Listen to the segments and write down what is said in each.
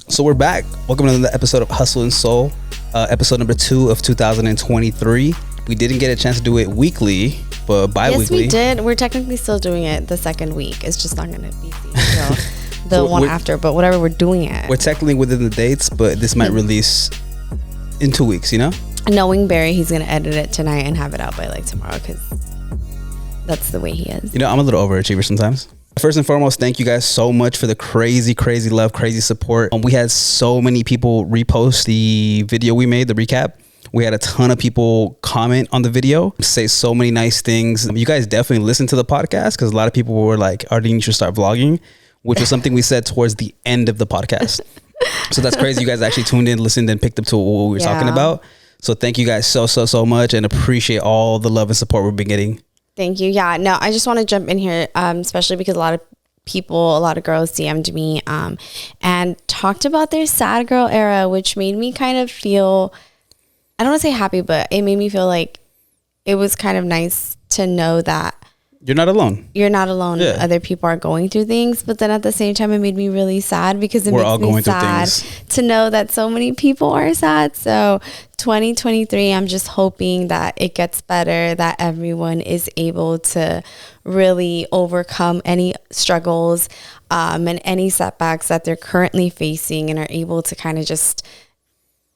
So we're back. Welcome to another episode of Hustle and Soul, episode number 2 of 2023. We didn't get a chance to do it weekly, but bi-weekly. Yes, we did. We're technically still doing it the second week. It's just not going to be the one after, but whatever, we're doing it. We're technically within the dates, but this might release in 2 weeks, you know? Knowing Barry, he's going to edit it tonight and have it out by like tomorrow because that's the way he is. You know, I'm a little overachiever sometimes. First and foremost, thank you guys so much for the crazy love, crazy support. We had so many people repost the video we made, the recap. We had a ton of people comment on the video, say so many nice things. You guys definitely listen to the podcast because a lot of people were like, Arleen, you should start vlogging, which was something we said towards the end of the podcast. So that's crazy. You guys actually tuned in, listened, and picked up to what we were talking about. So thank you guys so much and appreciate all the love and support we've been getting. Thank you. Yeah, no, I just want to jump in here, especially because a lot of girls DM'd me and talked about their sad girl era, which made me kind of feel, I don't want to say happy, but it made me feel like it was kind of nice to know that you're not alone. You're not alone. Yeah. Other people are going through things, but then at the same time, it made me really sad because it makes me sad to know that so many people are sad. So 2023, I'm just hoping that it gets better, that everyone is able to really overcome any struggles and any setbacks that they're currently facing and are able to kind of just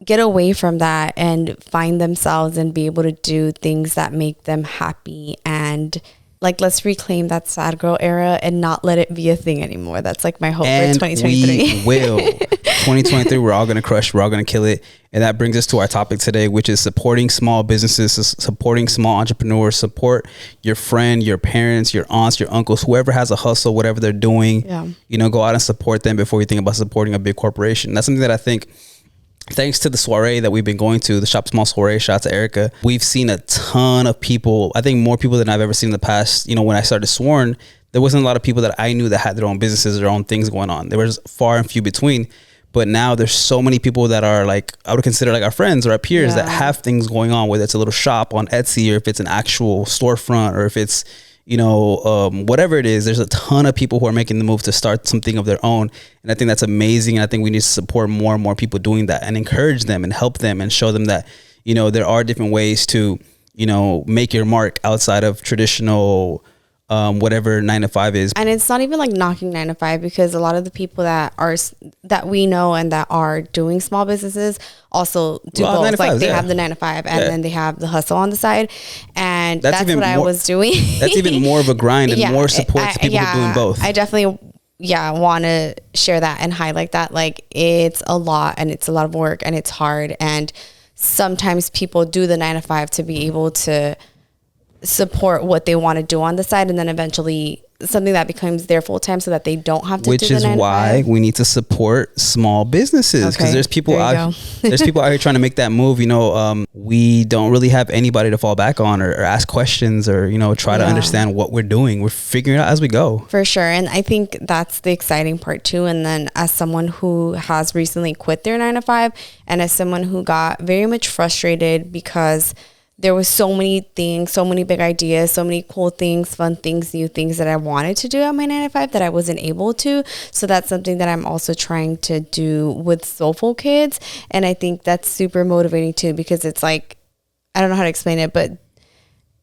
get away from that and find themselves and be able to do things that make them happy. And like, let's reclaim that sad girl era and not let it be a thing anymore. That's like my hope for 2023. We will. 2023, we're all going to crush. We're all going to kill it. And that brings us to our topic today, which is supporting small businesses, supporting small entrepreneurs, support your friend, your parents, your aunts, your uncles, whoever has a hustle, whatever they're doing, you know, go out and support them before you think about supporting a big corporation. That's something that I think, thanks to the soiree that we've been going to, the Shop Small soiree, shout out to Erica, we've seen a ton of people. I think more people than I've ever seen in the past. You know, when I started Sworn, there wasn't a lot of people that I knew that had their own businesses, their own things going on. There was far and few between. But now there's so many people that are like, I would consider like our friends or our peers that have things going on, whether it's a little shop on Etsy or if it's an actual storefront or if it's, you know, whatever it is. There's a ton of people who are making the move to start something of their own. And I think that's amazing. And I think we need to support more and more people doing that and encourage them and help them and show them that, you know, there are different ways to, you know, make your mark outside of traditional whatever 9 to 5 is. And it's not even like knocking 9 to 5 because a lot of the people that we know and that are doing small businesses also do both. Like they have the 9 to 5 and then they have the hustle on the side. And that's what I was doing. That's even more of a grind and more support to people who are doing both. I definitely want to share that and highlight that. Like, it's a lot and it's a lot of work and it's hard. And sometimes people do the 9 to 5 to be able to support what they want to do on the side, and then eventually something that becomes their full time so that they don't have to do the 9 to 5. Which is why we need to support small businesses, because there's people out here trying to make that move. You know, we don't really have anybody to fall back on or ask questions or, you know, try to understand what we're doing. We're figuring it out as we go. For sure. And I think that's the exciting part too. And then as someone who has recently quit their 9 to 5 and as someone who got very much frustrated because there was so many things, so many big ideas, so many cool things, fun things, new things that I wanted to do at my 9 to 5 that I wasn't able to. So that's something that I'm also trying to do with Soulful Kids. And I think that's super motivating too, because it's like, I don't know how to explain it, but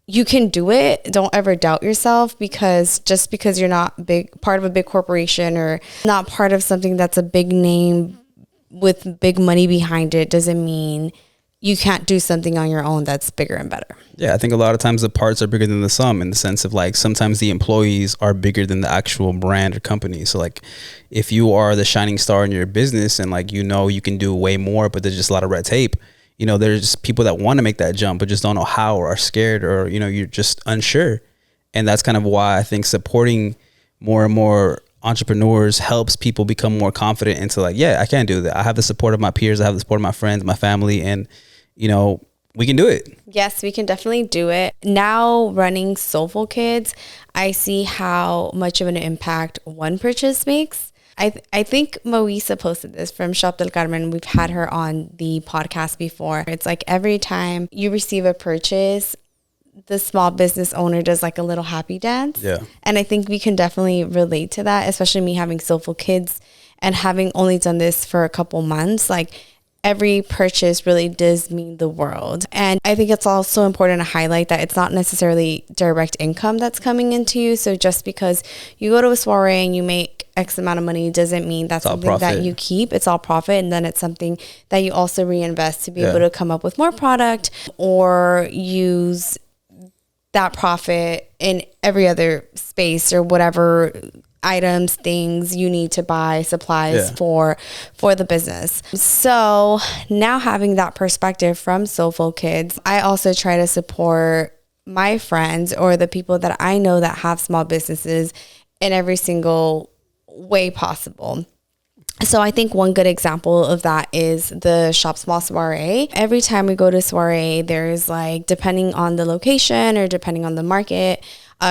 you can do it. Don't ever doubt yourself, because just because you're not part of a big corporation or not part of something that's a big name with big money behind it doesn't mean you can't do something on your own that's bigger and better. Yeah, I think a lot of times the parts are bigger than the sum, in the sense of like sometimes the employees are bigger than the actual brand or company. So like if you are the shining star in your business and like, you know, you can do way more, but there's just a lot of red tape. You know, there's people that want to make that jump, but just don't know how or are scared or, you know, you're just unsure. And that's kind of why I think supporting more and more entrepreneurs helps people become more confident into like, yeah, I can do that. I have the support of my peers. I have the support of my friends, my family, and you know, we can do it. Yes, we can definitely do it. Now running Soulful Kids, I see how much of an impact one purchase makes. I think Moisa posted this from Shop del Carmen. We've had her on the podcast before. It's like every time you receive a purchase, the small business owner does like a little happy dance. Yeah. And I think we can definitely relate to that, especially me having Soulful Kids And having only done this for a couple months, like every purchase really does mean the world. And I think it's also important to highlight that it's not necessarily direct income that's coming into you. So just because you go to a soiree and you make X amount of money doesn't mean that's something that you keep. It's all profit. And then it's something that you also reinvest to be able to come up with more product or use that profit in every other space or whatever items, things you need to buy, supplies for the business. So now having that perspective from Soulful Kids, I also try to support my friends or the people that I know that have small businesses in every single way possible. So I think one good example of that is the Shop Small soiree. Every time we go to soiree, there's like, depending on the location or depending on the market,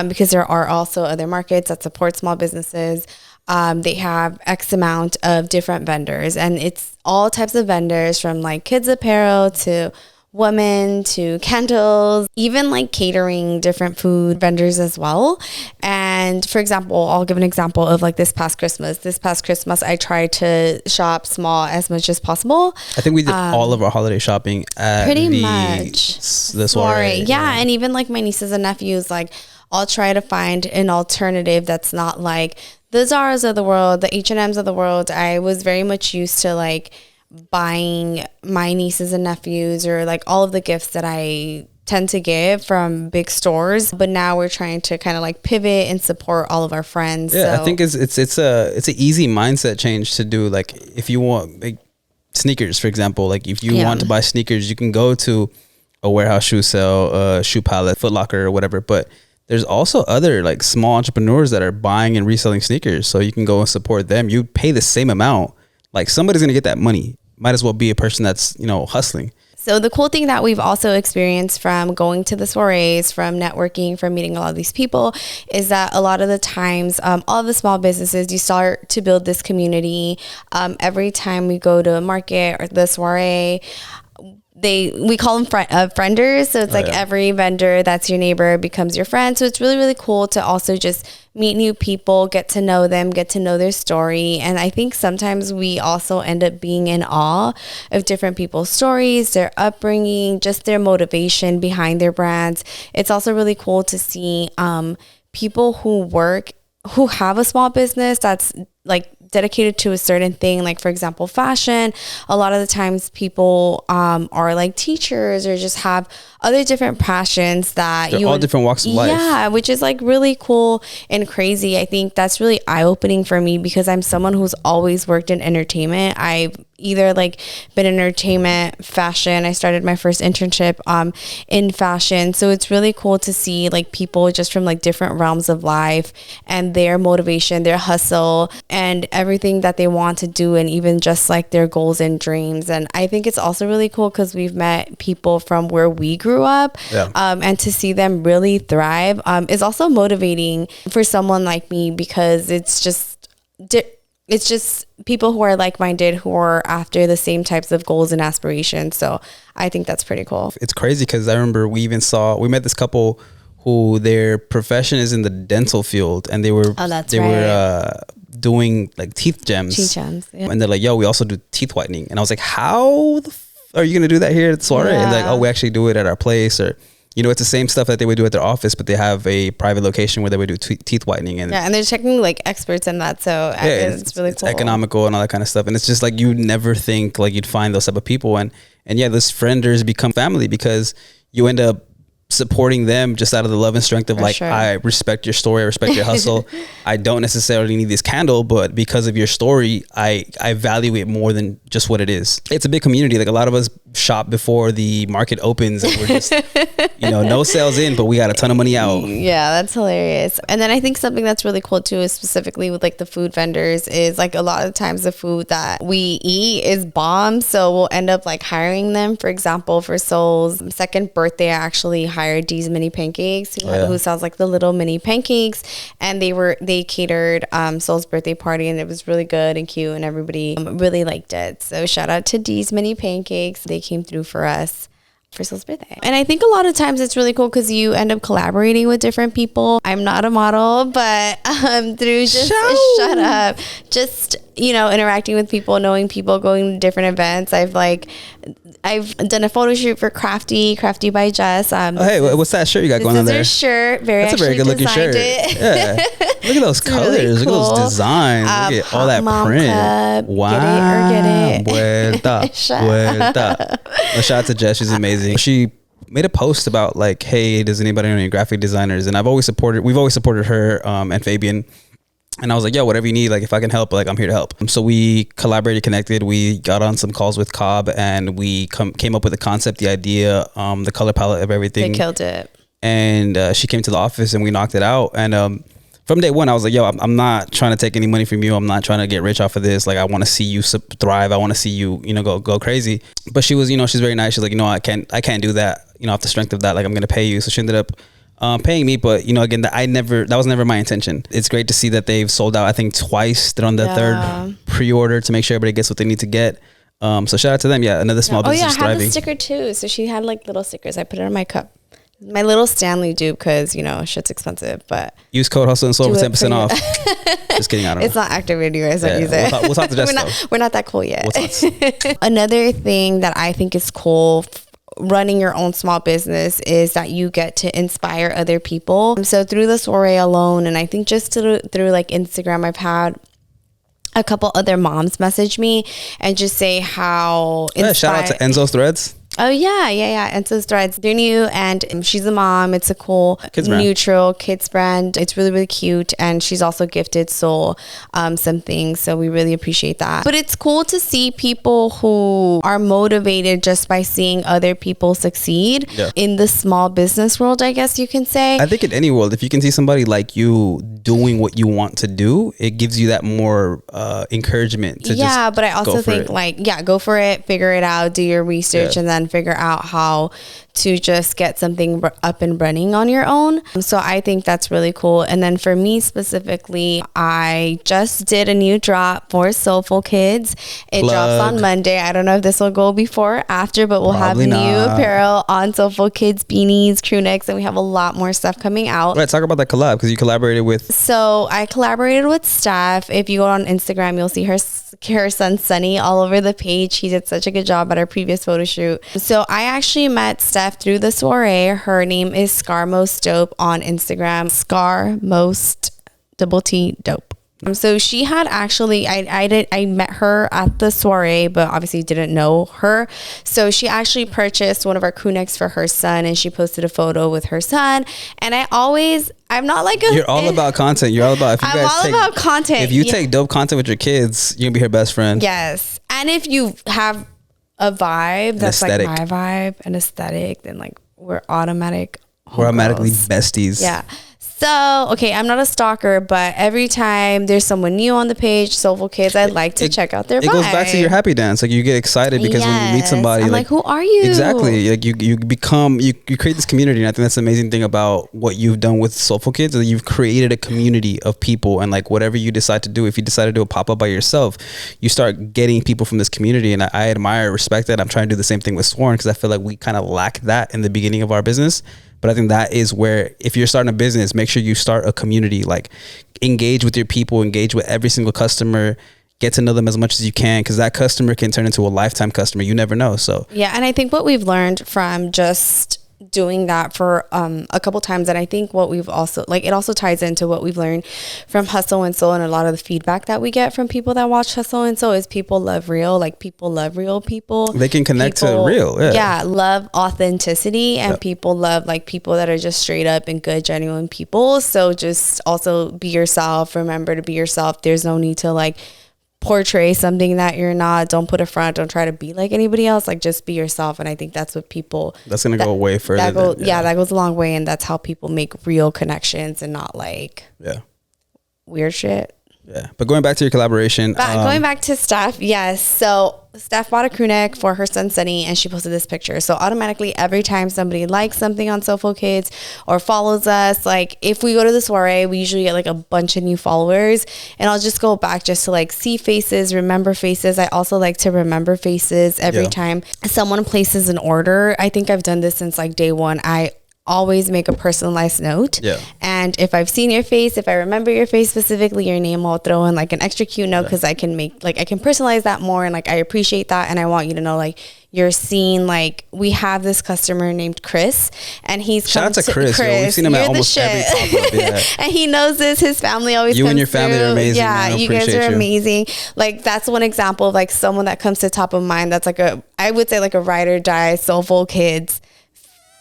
because there are also other markets that support small businesses. They have X amount of different vendors, and it's all types of vendors from like kids apparel to women to candles, even like catering, different food vendors as well. And for example, I'll give an example of like this past Christmas. I tried to shop small as much as possible. I think we did all of our holiday shopping at the soiree. Yeah. And even like my nieces and nephews, like I'll try to find an alternative that's not like the Zara's of the world, the H&M's of the world. I was very much used to like buying my nieces and nephews or like all of the gifts that I tend to give from big stores, but now we're trying to kind of like pivot and support all of our friends. Yeah, so I think it's an easy mindset change to do. Like if you want like sneakers, for example, like if you want to buy sneakers, you can go to a warehouse shoe sale, Shoe Palette, Foot Locker or whatever, but there's also other like small entrepreneurs that are buying and reselling sneakers, so you can go and support them. You pay the same amount, like somebody's gonna get that money. Might as well be a person that's, you know, hustling. So the cool thing that we've also experienced from going to the soirees, from networking, from meeting a lot of these people, is that a lot of the times, all of the small businesses, you start to build this community. Every time we go to a market or the soiree, we call them frienders. So it's every vendor that's your neighbor becomes your friend. So it's really, really cool to also just meet new people, get to know them, get to know their story. And I think sometimes we also end up being in awe of different people's stories, their upbringing, just their motivation behind their brands. It's also really cool to see people who have a small business that's like dedicated to a certain thing, like for example fashion. A lot of the times people are like teachers or just have other different passions that they're all different walks of life. Yeah, which is like really cool and crazy. I think that's really eye-opening for me because I'm someone who's always worked in entertainment. I've either like been in entertainment, fashion. I started my first internship in fashion. So it's really cool to see like people just from like different realms of life and their motivation, their hustle, and everything that they want to do, and even just like their goals and dreams. And I think it's also really cool because we've met people from where we grew up, and to see them really thrive is also motivating for someone like me, because it's just people who are like-minded, who are after the same types of goals and aspirations. So I think that's pretty cool. It's crazy because I remember we met this couple who their profession is in the dental field, and they were doing like teeth gems. And they're like, yo, we also do teeth whitening. And I was like, how are you gonna do that here at the soiree? And like, oh, we actually do it at our place. Or, you know, it's the same stuff that they would do at their office, but they have a private location where they would do teeth whitening. And and they're checking like experts in that. So it's really cool. It's economical and all that kind of stuff. And it's just like, you never think like you'd find those type of people. And yeah, those frienders become family because you end up supporting them just out of the love and strength of I respect your story, I respect your hustle. I don't necessarily need this candle, but because of your story, I value it more than just what it is. It's a big community. Like a lot of us shop before the market opens and we're just, you know, no sales in, but we got a ton of money out. Yeah, that's hilarious. And then I think something that's really cool too is specifically with like the food vendors is like a lot of times the food that we eat is bomb. So we'll end up like hiring them. For example, for Soul's second birthday, I actually hired D's Mini Pancakes, who sells like the little mini pancakes, and they catered Soul's birthday party, and it was really good and cute, and everybody really liked it. So shout out to D's Mini Pancakes. They came through for us. for Soul's birthday. And I think a lot of times it's really cool because you end up collaborating with different people. I'm not a model, but through just shut up, just, you know, interacting with people, knowing people, going to different events. I've done a photo shoot for Crafty by Jess. Hey, what's that shirt you got going on there? This is her shirt. That's a very good looking shirt. Yeah. Look at those colors. Really cool. Look at those designs. Look at all that print. Cup. Wow. Get it. Vuelta. Vuelta. Shout out to Jess. She's amazing. She made a post about like, hey, does anybody know any graphic designers? And we've always supported her and Fabian. And I was like, yo, whatever you need, like if I can help, like I'm here to help. So we collaborated, connected. We got on some calls with Cobb, and we came up with the concept, the idea, the color palette of everything. They killed it. And she came to the office and we knocked it out. And from day one, I was like, yo, I'm not trying to take any money from you. I'm not trying to get rich off of this. Like, I want to see you thrive. I want to see you, you know, go crazy. But she was, you know, she's very nice. She's like, you know, I can't do that. You know, off the strength of that, like I'm going to pay you. So she ended up paying me. But, you know, again, that was never my intention. It's great to see that they've sold out, I think twice. They're on the third pre-order to make sure everybody gets what they need to get. So shout out to them. Yeah. Another small business thriving. I had the sticker too. So she had like little stickers. I put it on my cup. My little Stanley dupe, because, you know, shit's expensive, but use code Hustle and Soul for 10% off. Just kidding. I don't know. It's not active anyways. Don't use it. We'll talk to Jess. We're not that cool yet. Another thing that I think is cool running your own small business is that you get to inspire other people. So through the soiree alone, and I think just through like Instagram, I've had a couple other moms message me and just say how shout out to Enzo's Threads. Oh, yeah. Enzo's Threads. They're new, and she's a mom. It's a cool, neutral kids brand. It's really, really cute. And she's also gifted Soul some things. So we really appreciate that. But it's cool to see people who are motivated just by seeing other people succeed in the small business world, I guess you can say. I think in any world, if you can see somebody like you doing what you want to do, it gives you that more encouragement to but I also think go for it, figure it out, do your research, and then figure out how to just get something up and running on your own. So I think that's really cool. And then for me specifically, I just did a new drop for Soulful Kids. It drops on Monday. I don't know if this will go before or after, but we'll have new apparel on Soulful Kids, beanies, crew necks, and we have a lot more stuff coming out. Right, talk about that collab, because you collaborated with... So I collaborated with Steph. If you go on Instagram, you'll see her son Sunny all over the page. He did such a good job at our previous photo shoot. So I actually met Steph through the soiree. Her name is Scar Most Dope on Instagram. Scar Most T Dope. So she had actually, I met her at the soiree, but obviously didn't know her. So she actually purchased one of our crew necks for her son, and she posted a photo with her son. And I'm not like You're all about content. You're all about, I'm all about content. If you take dope content with your kids, you're gonna be her best friend. Yes. And if you have a vibe that's like my vibe, an aesthetic, then like we're automatically besties. Yeah. So, okay, I'm not a stalker, but every time there's someone new on the page, Soulful Kids, I like to check out their vibe. It goes back to your happy dance. Like, you get excited because when you meet somebody, I'm like, who are you? Exactly. Like, you create this community. And I think that's the amazing thing about what you've done with Soulful Kids, is that you've created a community of people. And like, whatever you decide to do, if you decide to do a pop-up by yourself, you start getting people from this community. And I admire, respect that. I'm trying to do the same thing with Sworn, because I feel like we kind of lack that in the beginning of our business. But I think that is where, if you're starting a business, make sure you start a community. Like, engage with your people, engage with every single customer, get to know them as much as you can, because that customer can turn into a lifetime customer. You never know. So yeah, and I think what we've learned from just doing that for a couple times, and I think what we've also, like, it also ties into what we've learned from Hustle and Soul, and a lot of the feedback that we get from people that watch Hustle and Soul is people love real. Like, people love real people. They can connect to real. Love authenticity, and people love like people that are just straight up and good, genuine people. So just also be yourself. Remember to be yourself. There's no need to like portray something that you're not. Don't put a front. Don't try to be like anybody else. Like, just be yourself. And I think that's what people, that's gonna go way further. That goes a long way, and that's how people make real connections and not like weird shit. Yeah. But going back to your collaboration. Going back to Steph, yes. So Steph bought a crew neck for her son Sunny, and she posted this picture. So automatically, every time somebody likes something on Soulful Kids or follows us, like if we go to the soiree, we usually get like a bunch of new followers. And I'll just go back just to like see faces, remember faces. I also like to remember faces every time someone places an order. I think I've done this since like day one. I always make a personalized note. Yeah. And if I've seen your face, if I remember your face specifically, your name, I'll throw in like an extra cute note because I can make like I can personalize that more, and like I appreciate that, and I want you to know like you're seeing like we have this customer named Chris, and he's shout out to Chris. Yo, we've seen him at almost every pop-up. And he knows this. His family always you comes and your family through. are amazing. Yeah, you guys are amazing. Like that's one example of like someone that comes to top of mind. That's like I would say like a ride or die Soulful Kids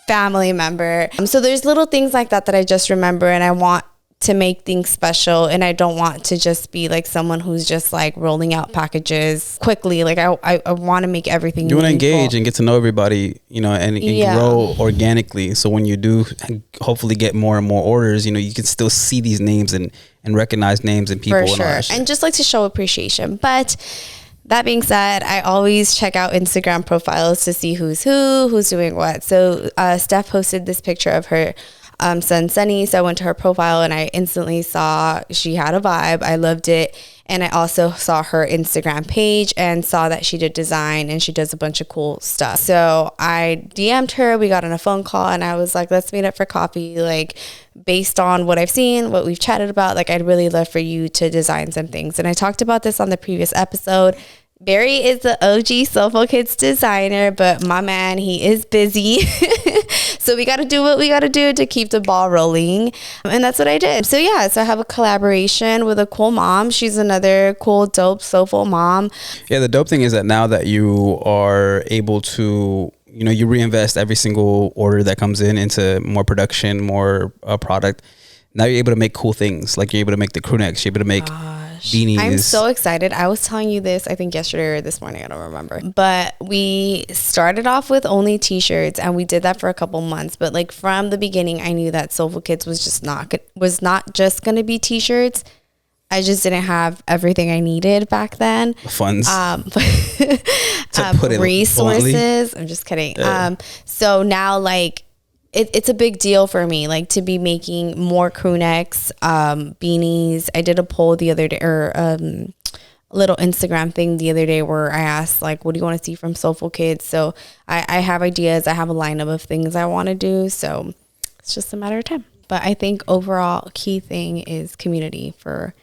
family member. So there's little things like that I just remember, and I want to make things special, and I don't want to just be like someone who's just like rolling out packages quickly. Like I want to make everything. You want to engage and get to know everybody, you know, and grow organically. So when you do hopefully get more and more orders, you know, you can still see these names and recognize names and people. For sure. And just like to show appreciation. But that being said, I always check out Instagram profiles to see who's doing what. So Steph posted this picture of her son Sunny. So I went to her profile and I instantly saw she had a vibe. I loved it. And I also saw her Instagram page and saw that she did design and she does a bunch of cool stuff. So I DM'd her, we got on a phone call, and I was like, let's meet up for coffee. Like based on what I've seen, what we've chatted about, like I'd really love for you to design some things. And I talked about this on the previous episode. Barry is the OG Soulful Kids designer, but my man, he is busy. So we got to do what we got to do to keep the ball rolling. And that's what I did. So yeah, so I have a collaboration with a cool mom. She's another cool, dope, soulful mom. Yeah, the dope thing is that now that you are able to, you know, you reinvest every single order that comes in into more production, more product. Now you're able to make cool things. Like you're able to make the crew necks, you're able to make beanies. I'm so excited. I was telling you this, I think yesterday or this morning, I don't remember. But we started off with only t-shirts, and we did that for a couple months. But like from the beginning, I knew that Soulful Kids was not just going to be t-shirts. I just didn't have everything I needed back then. Funds. To put it resources. Bluntly. I'm just kidding. Yeah. So now like it's a big deal for me, like to be making more crew necks, beanies. I did a poll the other day, or a little Instagram thing the other day where I asked like, what do you want to see from Soulful Kids? So I have ideas. I have a lineup of things I want to do. So it's just a matter of time. But I think overall key thing is community for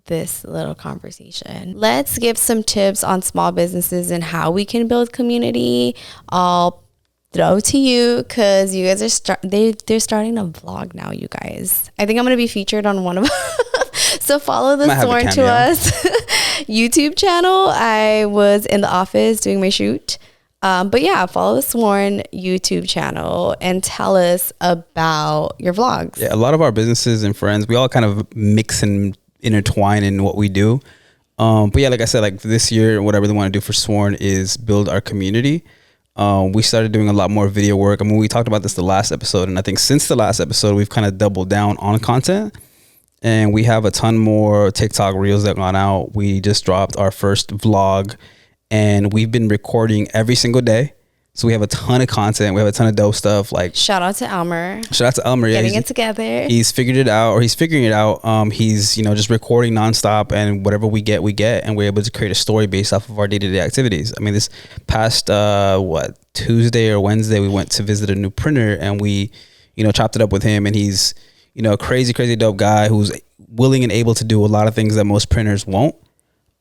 this little conversation. Let's give some tips on small businesses and how we can build community. I'll throw to you because you guys are they're starting a vlog now, you guys. I think I'm going to be featured on one of them. So follow the Sworn to Us YouTube channel. I was in the office doing my shoot. But yeah, follow the Sworn YouTube channel and tell us about your vlogs. Yeah, a lot of our businesses and friends, we all kind of mix and intertwine in what we do. But yeah, like I said, like this year, what I really want to do for Sworn is build our community. We started doing a lot more video work. I mean, we talked about this the last episode, and I think since the last episode, we've kind of doubled down on content, and we have a ton more TikTok reels that gone out. We just dropped our first vlog, and we've been recording every single day. So we have a ton of content. We have a ton of dope stuff. Like shout out to Elmer. Yeah, getting it together. He's figured it out, or he's figuring it out. He's just recording nonstop, and whatever we get, and we're able to create a story based off of our day-to-day activities. I mean, this past Tuesday or Wednesday, we went to visit a new printer, and we chopped it up with him, and he's a crazy dope guy who's willing and able to do a lot of things that most printers won't.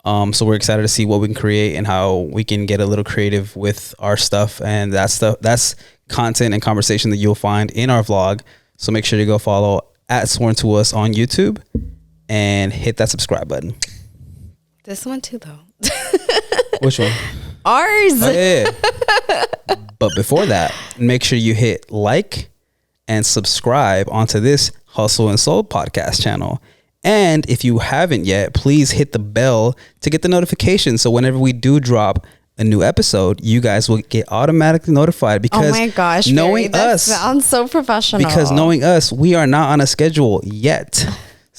So we're excited to see what we can create and how we can get a little creative with our stuff. And that's content and conversation that you'll find in our vlog. So make sure to go follow @Sworn to Us on YouTube and hit that subscribe button. This one too, though. Which one? Ours. Oh, yeah. But before that, make sure you hit like and subscribe onto this Hustle and Soul podcast channel. And if you haven't yet, please hit the bell to get the notification. So whenever we do drop a new episode, you guys will get automatically notified. Because oh my gosh, knowing Barry, us sounds so professional. Because knowing us, we are not on a schedule yet.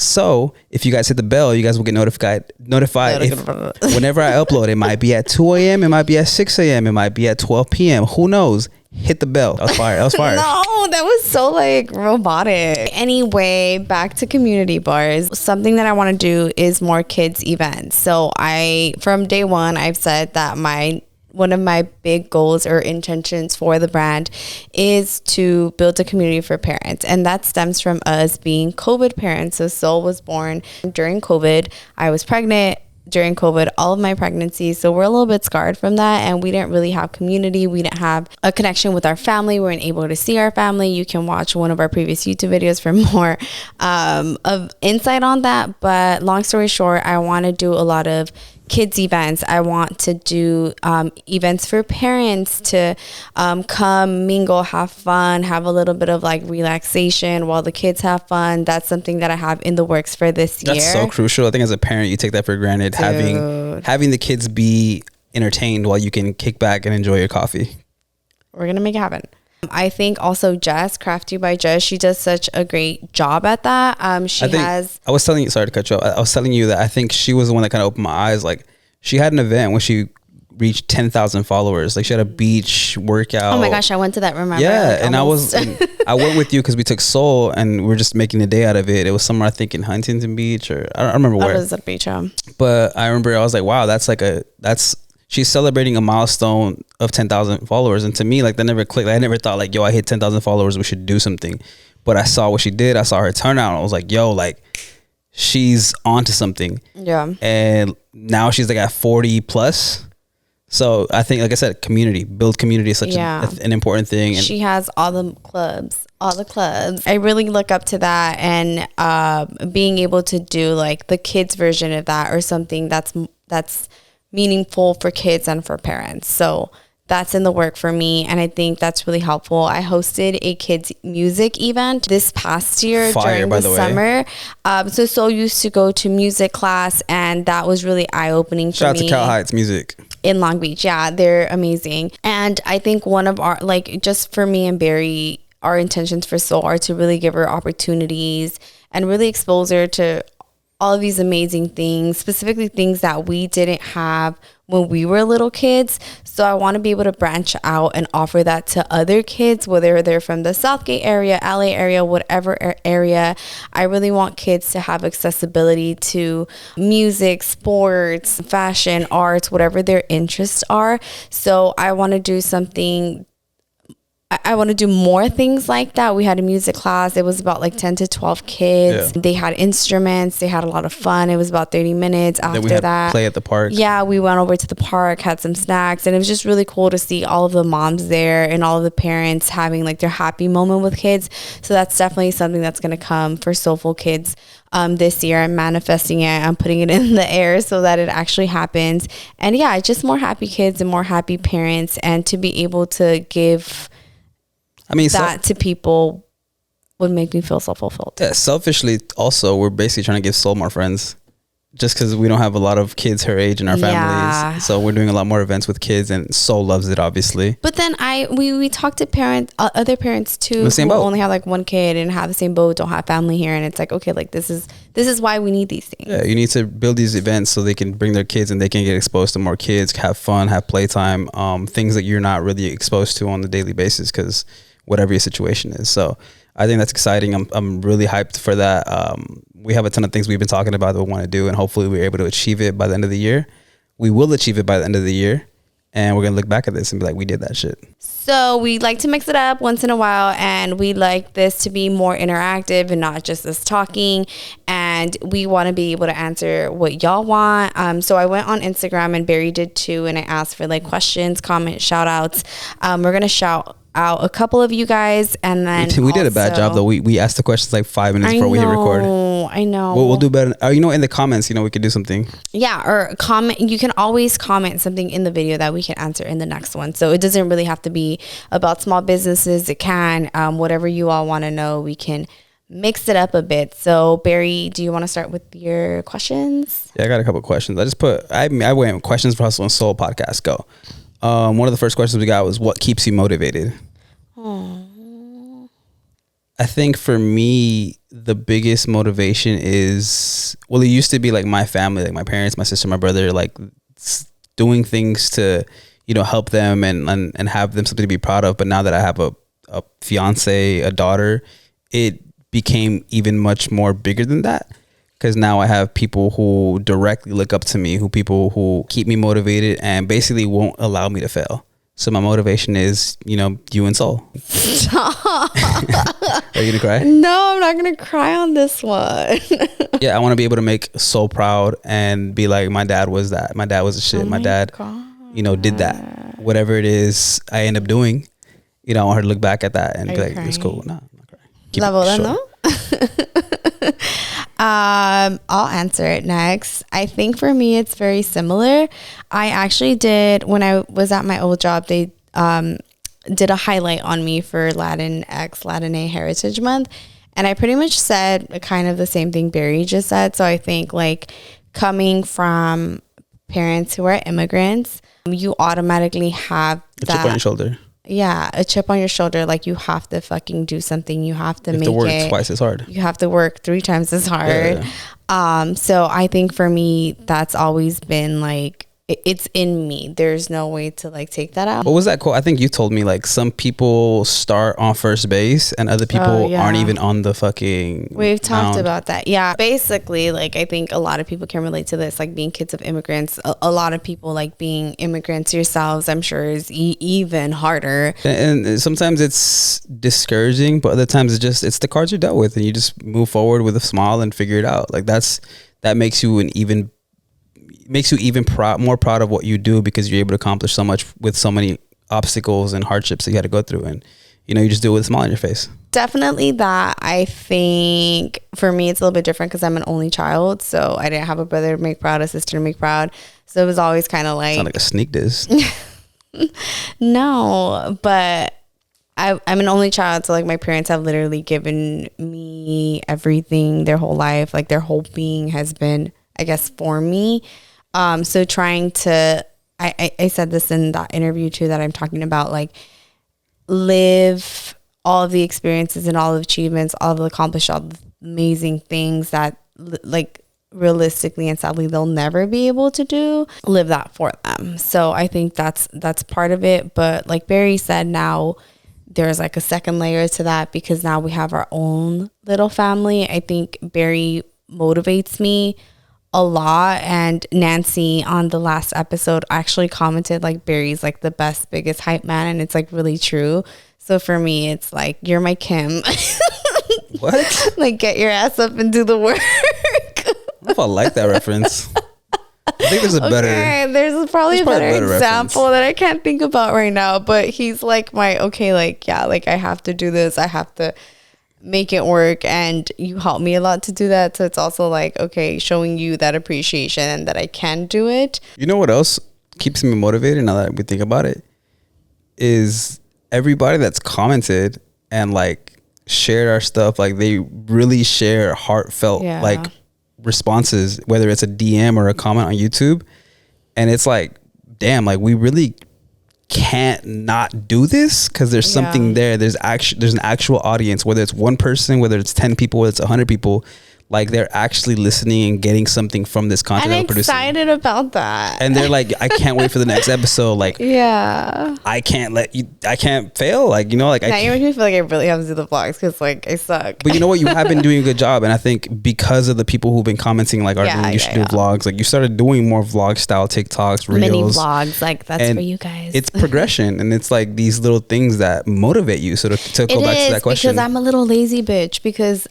So if you guys hit the bell, you guys will get notified if, whenever I upload. It might be at 2 a.m. It might be at 6 a.m. It might be at 12 p.m. Who knows? Hit the bell. That was fire. That was fire. No, that was so like robotic. Anyway, back to community bars. Something that I want to do is more kids events. So from day one, I've said that one of my big goals or intentions for the brand is to build a community for parents. And that stems from us being COVID parents. So Sol was born during COVID. I was pregnant during COVID, all of my pregnancies. So we're a little bit scarred from that. And we didn't really have community. We didn't have a connection with our family. We weren't able to see our family. You can watch one of our previous YouTube videos for more of insight on that. But long story short, I want to do a lot of kids events. I want to do events for parents to come, mingle, have fun, have a little bit of like relaxation while the kids have fun. That's something that I have in the works for this year. That's so crucial. I think as a parent, you take that for granted. Dude. Having the kids be entertained while you can kick back and enjoy your coffee. We're gonna make it happen. I think also Jess, Crafty by Jess, she does such a great job at that. I was telling you, sorry to cut you off. I was telling you that I think she was the one that kind of opened my eyes. Like, she had an event when she reached 10,000 followers. Like, she had a beach workout. Oh my gosh, I went to that, remember? Yeah, like, and I went with you because we took Sol and we were just making a day out of it. It was somewhere, I think, in Huntington Beach, or I don't remember where. It was at beach, But I remember I was like, wow, she's celebrating a milestone of 10,000 followers. And to me, like, that never clicked. I never thought like, yo, I hit 10,000 followers, we should do something. But I saw what she did. I saw her turnout. And I was like, yo, like, she's onto something. Yeah. And now she's like at 40 plus. So I think, like I said, build community is such an important thing. And she has all the clubs. I really look up to that, and being able to do like the kids version of that, or something that's meaningful for kids and for parents. So that's in the work for me, and I think that's really helpful. I hosted a kids music event this past year during the summer. So Sol used to go to music class, and that was really eye-opening for me. Shout out to Cal Heights Music in Long Beach. Yeah, they're amazing. And I think one of our, like, just for me and Barry, our intentions for Sol are to really give her opportunities and really expose her to all of these amazing things, specifically things that we didn't have when we were little kids. So I want to be able to branch out and offer that to other kids, whether they're from the Southgate area, LA area, whatever area. I really want kids to have accessibility to music, sports, fashion, arts, whatever their interests are. So I want to do something. I want to do more things like that. We had a music class. It was about like 10 to 12 kids. Yeah. They had instruments. They had a lot of fun. It was about 30 minutes after that. Play at the park. Yeah, we went over to the park, had some snacks, and it was just really cool to see all of the moms there and all of the parents having like their happy moment with kids. So that's definitely something that's going to come for Soulful Kids this year. I'm manifesting it. I'm putting it in the air so that it actually happens. And yeah, just more happy kids and more happy parents, and to be able to give that to people would make me feel so fulfilled. Yeah, selfishly, also, we're basically trying to give Sol more friends, just because we don't have a lot of kids her age in our families. So we're doing a lot more events with kids, and Sol loves it, obviously. But then we talk to parents, other parents too, who only have like one kid and have the same boat, don't have family here, and it's like, okay, like this is why we need these things. Yeah, you need to build these events so they can bring their kids and they can get exposed to more kids, have fun, have playtime, things that you're not really exposed to on the daily basis, because whatever your situation is. So I think that's exciting. I'm really hyped for that. We have a ton of things we've been talking about that we want to do, and hopefully we're able to achieve it by the end of the year. We will achieve it by the end of the year, and we're going to look back at this and be like, we did that shit. So we like to mix it up once in a while, and we like this to be more interactive and not just us talking, and we want to be able to answer what y'all want. So I went on Instagram, and Barry did too, and I asked for like questions, comments, shout outs. We're going to shout out a couple of you guys, and then we did a bad job though. We asked the questions like 5 minutes before we hit record. I know. We'll do better. In the comments, we could do something. Yeah, or comment. You can always comment something in the video that we can answer in the next one. So it doesn't really have to be about small businesses. It can, whatever you all want to know, we can mix it up a bit. So Barry, do you want to start with your questions? Yeah, I got a couple of questions. I went questions for Hustle and Soul podcast. Go. One of the first questions we got was, what keeps you motivated? Oh. I think for me, the biggest motivation is, well, it used to be like my family, like my parents, my sister, my brother, like doing things to, you know, help them and have them something to be proud of. But now that I have a fiance, a daughter, it became even much more bigger than that. Because now I have people who directly look up to me, people who keep me motivated and basically won't allow me to fail. So my motivation is, you know, you and Soul. Are you gonna cry? No, I'm not gonna cry on this one. Yeah, I want to be able to make Soul proud and be like, my dad was that. My dad was the shit. My dad, God. you know, did that. Whatever it is I end up doing, you know, I want her to look back at that and be like, it's cool. No, I'm not crying. Keep no? I'll answer it next. I think for me, it's very similar. I actually did, when I was at my old job, they did a highlight on me for Latinx Heritage Month. And I pretty much said kind of the same thing Barry just said. So I think like coming from parents who are immigrants, you automatically have a chip on your shoulder. Yeah, a chip on your shoulder. Like you have to fucking do something. You have to make work it twice as hard. You have to work 3 times as hard. Yeah. So I think for me, that's always been like, it's in me. There's no way to like take that out. What was that quote? I think you told me like some people start on first base and other people aren't even on the fucking We've talked mound. about that. Yeah. Basically, like I think a lot of people can relate to this, like being kids of immigrants. A lot of people like being immigrants yourselves, I'm sure is even harder. And sometimes it's discouraging, but other times it's the cards you're dealt with and you just move forward with a smile and figure it out. Like that makes you more proud of what you do because you're able to accomplish so much with so many obstacles and hardships that you had to go through, and you know, you just do it with a smile on your face. Definitely that. I think for me it's a little bit different because I'm an only child, so I didn't have a brother to make proud, a sister to make proud, so it was always kind of like, sound like a sneak diss. No, but I'm an only child, so like my parents have literally given me everything their whole life. Like their whole being has been, I guess, for me. So trying to, I said this in that interview too that I'm talking about, like live all of the experiences and all of the achievements, all of the accomplished, all the amazing things that like realistically and sadly they'll never be able to do, live that for them. So I think that's part of it. But like Barry said, now there's like a second layer to that because now we have our own little family. I think Barry motivates me a lot, and Nancy on the last episode actually commented like Barry's like the best, biggest hype man, and it's like really true. So for me, it's like, you're my Kim. What? Like, get your ass up and do the work. I don't know if I like that reference. I think there's a better. Okay, there's probably a better example that I can't think about right now. But he's like my like I have to do this. I have to make it work, and you help me a lot to do that. So it's also like, okay, showing you that appreciation and that I can do it. You know what else keeps me motivated now that we think about it is everybody that's commented and like shared our stuff. Like they really share heartfelt like responses, whether it's a DM or a comment on YouTube, and it's like, damn, like we really can't not do this because there's something there. There's an actual audience, whether it's one person, whether it's 10 people, whether it's 100 people. Like they're actually listening and getting something from this content that we're producing. I'm excited about that. And they're like, I can't wait for the next episode. Like, I can't fail. Like, you know, like now you make me feel like I really have to do the vlogs because like I suck. But you know what? You have been doing a good job. And I think because of the people who've been commenting, like, Arleen, you should do vlogs. Like you started doing more vlog style TikToks, reels. Mini vlogs. Like that's for you guys. It's progression. And it's like these little things that motivate you. So to go back to that question. Because I'm a little lazy bitch because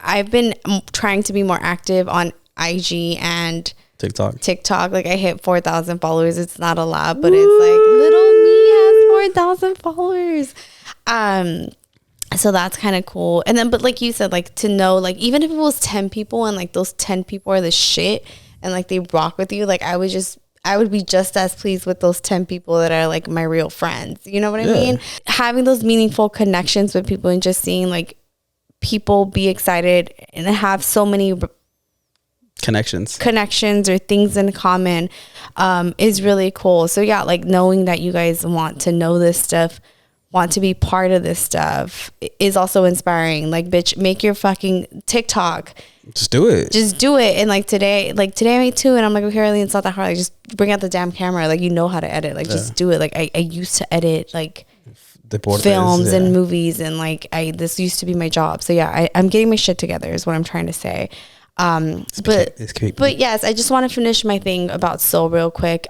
I've been trying to be more active on IG and TikTok. Like I hit 4,000 followers. It's not a lot, but it's like little me has 4,000 followers. So that's kind of cool. And then, but like you said, like to know, like even if it was 10 people and like those 10 people are the shit and like they rock with you, like I would be just as pleased with those 10 people that are like my real friends. You know what I mean? Having those meaningful connections with people and just seeing like people be excited and have so many connections or things in common is really cool. So yeah, like knowing that you guys want to know this stuff, want to be part of this stuff is also inspiring. Like, bitch, make your fucking TikTok. Just do it. And like today I made 2 and I'm like, okay, Arleen, it's not that hard. Like, just bring out the damn camera. Like, you know how to edit. Like, just do it. Like, I used to edit like films and movies, and like this used to be my job. So yeah, I'm getting my shit together is what I'm trying to say. But yes, I just want to finish my thing about Soul real quick.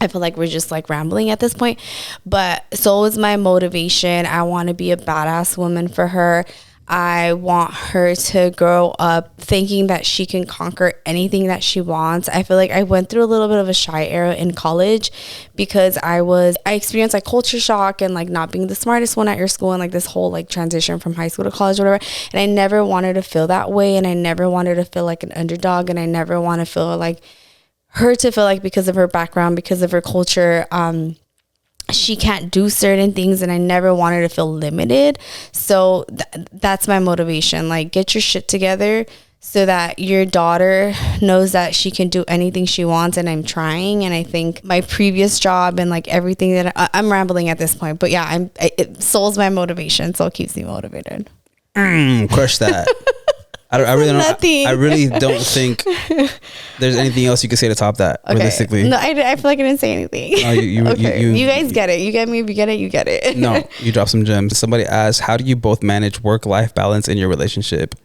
I feel like we're just like rambling at this point, but Soul is my motivation. I want to be a badass woman for her. I want her to grow up thinking that she can conquer anything that she wants. I feel like I went through a little bit of a shy era in college because I experienced like culture shock and like not being the smartest one at your school, and like this whole like transition from high school to college or whatever. And I never wanted to feel that way, and I never wanted to feel like an underdog, and I never want to feel like her to feel like because of her background, because of her culture, she can't do certain things, and I never wanted to feel limited. So that's my motivation. Like, get your shit together so that your daughter knows that she can do anything she wants, and I'm trying. And I think my previous job and like everything that I'm rambling at this point, but yeah, Soul's my motivation. Soul keeps me motivated. Crush that. I really don't think there's anything else you could say to top that. Okay. Realistically, no, I feel like I didn't say anything. You guys get it. You get me. If you get it, you get it. No, you drop some gems. Somebody asked, how do you both manage work-life balance in your relationship?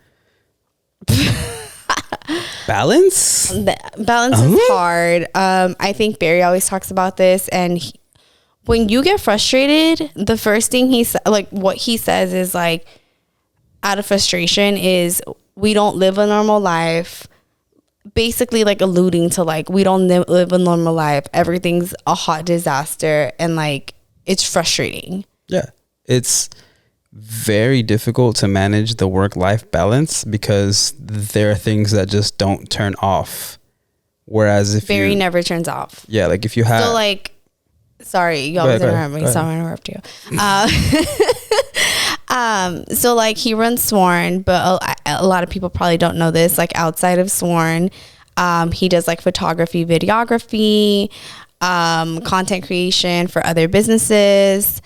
Balance is hard. I think Barry always talks about this, and when you get frustrated, the first thing what he says is like, out of frustration, is we don't live a normal life, basically like alluding to like we don't live a normal life, everything's a hot disaster, and like it's frustrating. Yeah, it's very difficult to manage the work-life balance because there are things that just don't turn off, whereas if Barry never turns off. Yeah, like if you have sorry, you always interrupt me, so I'm gonna interrupt you. So like he runs Sworn, but a lot of people probably don't know this. Like outside of Sworn, he does like photography, videography, content creation for other businesses,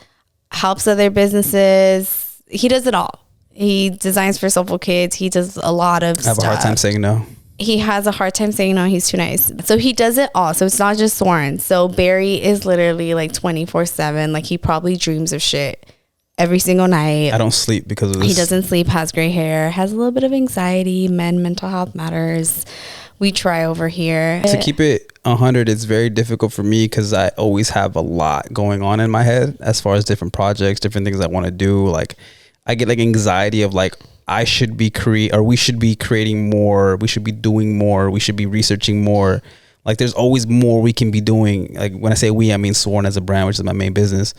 helps other businesses. He does it all. He designs for Soulful Kids. He does a lot of stuff. I have a hard time saying no. He has a hard time saying no. He's too nice. So he does it all. So it's not just Sworn. So Barry is literally like 24/7. Like he probably dreams of shit every single night. I don't sleep because of this. He doesn't sleep, has gray hair, has a little bit of anxiety. Mental health matters. We try over here. To keep it 100, it's very difficult for me because I always have a lot going on in my head as far as different projects, different things I want to do. Like I get like anxiety of like, we should be creating more, we should be doing more, we should be researching more. Like there's always more we can be doing. Like when I say we, I mean Sworn as a brand, which is my main business.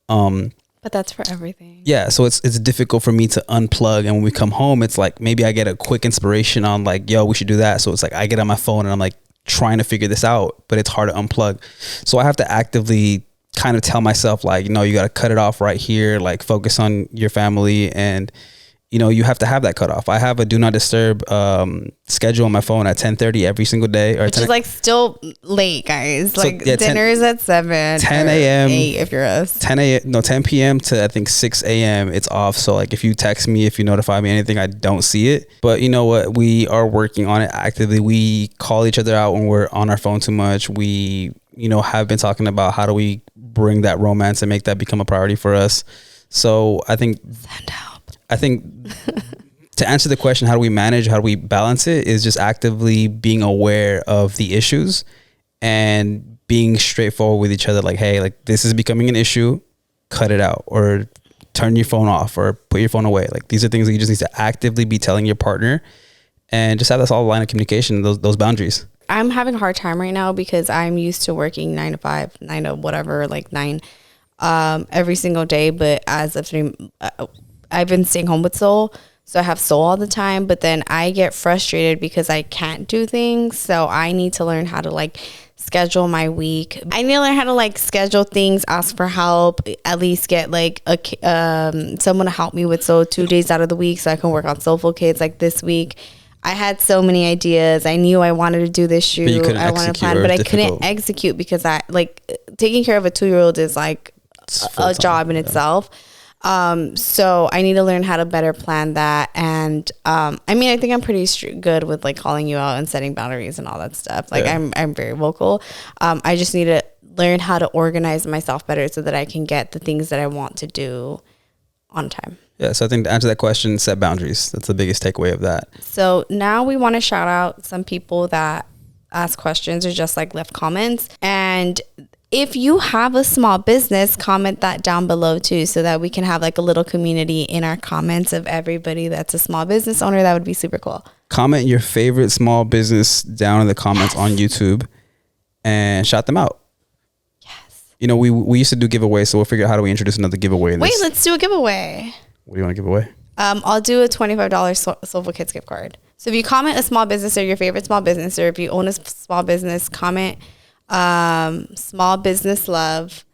But that's for everything. Yeah, so it's difficult for me to unplug, and when we come home, it's like maybe I get a quick inspiration on like, yo, we should do that. So it's like I get on my phone and I'm like trying to figure this out, but it's hard to unplug. So I have to actively kind of tell myself like, no, you got to cut it off right here, like focus on your family, and you know, you have to have that cutoff. I have a do not disturb schedule on my phone at 10:30 every single day. Which is like still late, guys. So, like dinner is at 7. 10 a.m. 8 if you're us. 10 p.m. to I think 6 a.m. it's off. So like if you text me, if you notify me anything, I don't see it. But you know what? We are working on it actively. We call each other out when we're on our phone too much. We, you know, have been talking about how do we bring that romance and make that become a priority for us. So I think to answer the question, how do we manage, how do we balance it, is just actively being aware of the issues and being straightforward with each other. Like, hey, like this is becoming an issue, cut it out, or turn your phone off, or put your phone away. Like these are things that you just need to actively be telling your partner, and just have this all line of communication, those boundaries. I'm having a hard time right now because I'm used to working 9 to 5, 9 to whatever, like 9 every single day. But as of 3, I've been staying home with Soul, so I have Soul all the time, but then I get frustrated because I can't do things. So I need to learn how to like schedule my week. I need to learn how to like schedule things, ask for help, at least get like someone to help me with Soul 2 days out of the week so I can work on Soulful Kids. Like this week, I had so many ideas. I knew I wanted to do this shoot. I wanted to plan, but I couldn't execute because I like taking care of a 2-year-old is like a job in itself. So I need to learn how to better plan that. And I mean, I think I'm pretty good with like calling you out and setting boundaries and all that stuff. Like I'm very vocal. I just need to learn how to organize myself better so that I can get the things that I want to do on time. Yeah, so I think to answer that question, set boundaries. That's the biggest takeaway of that. So now we want to shout out some people that ask questions or just like left comments. And if you have a small business, comment that down below too, so that we can have like a little community in our comments of everybody that's a small business owner. That would be super cool. Comment your favorite small business down in the comments on YouTube and shout them out. Yes. You know, we used to do giveaways, so we'll figure out how do we introduce another giveaway. Wait, let's do a giveaway. What do you want to give away? I'll do a $25 Soulful Kids gift card. So if you comment a small business or your favorite small business, or if you own a small business, comment small business love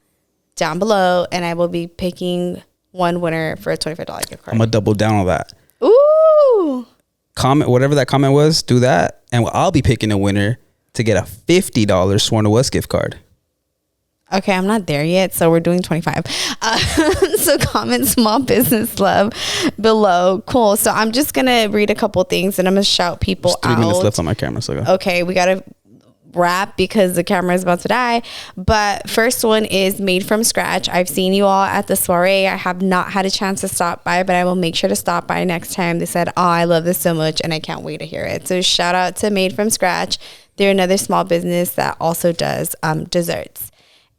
down below, and I will be picking one winner for a $25 gift card. I'm gonna double down on that. Ooh. Comment whatever that comment was, do that, and I'll be picking a winner to get a $50 Sworn to Us gift card. Okay, I'm not there yet, so we're doing 25. So comment small business love below. Cool. So I'm just going to read a couple things, and I'm going to shout people out. 3 minutes left on my camera, so go. Okay, we got to wrap because the camera is about to die. But first one is Made From Scratch. I've seen you all at the soiree. I have not had a chance to stop by, but I will make sure to stop by next time. They said, oh, I love this so much, and I can't wait to hear it. So shout out to Made From Scratch. They're another small business that also does desserts.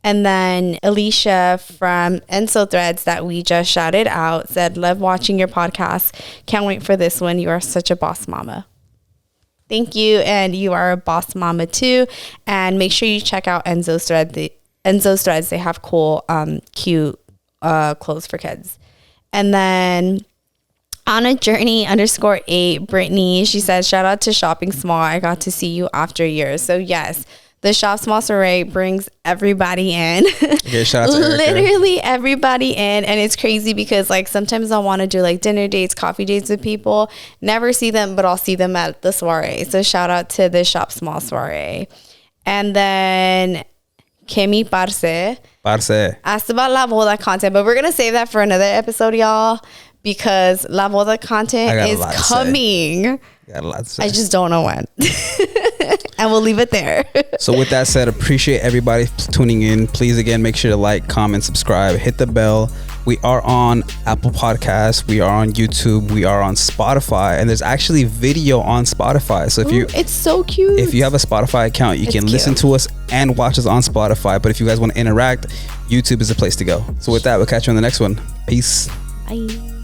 And then Alicia from Enso Threads that we just shouted out said, love watching your podcast. Can't wait for this one. You are such a boss mama. Thank you. And you are a boss mama too. And make sure you check out Enzo's Threads. They have cool, cute clothes for kids. And then on a journey _8, Brittany, she said, shout out to Shopping Small. I got to see you after years. So yes, the Shop Small soiree brings everybody in. Okay, shout out to Erica. Literally everybody in. And it's crazy because like sometimes I'll want to do like dinner dates, coffee dates with people. Never see them, but I'll see them at the soiree. So shout out to the Shop Small soiree. And then Kemi Parce asked about La Boda content, but we're going to save that for another episode, y'all, because La Boda content is coming. Got a lot to say. I just don't know when. And we'll leave it there. So with that said, appreciate everybody tuning in. Please, again, make sure to like, comment, subscribe, hit the bell. We are on Apple Podcasts. We are on YouTube. We are on Spotify. And there's actually video on Spotify. So if it's so cute. If you have a Spotify account, you can listen to us and watch us on Spotify. But if you guys want to interact, YouTube is the place to go. So with that, we'll catch you on the next one. Peace. Bye.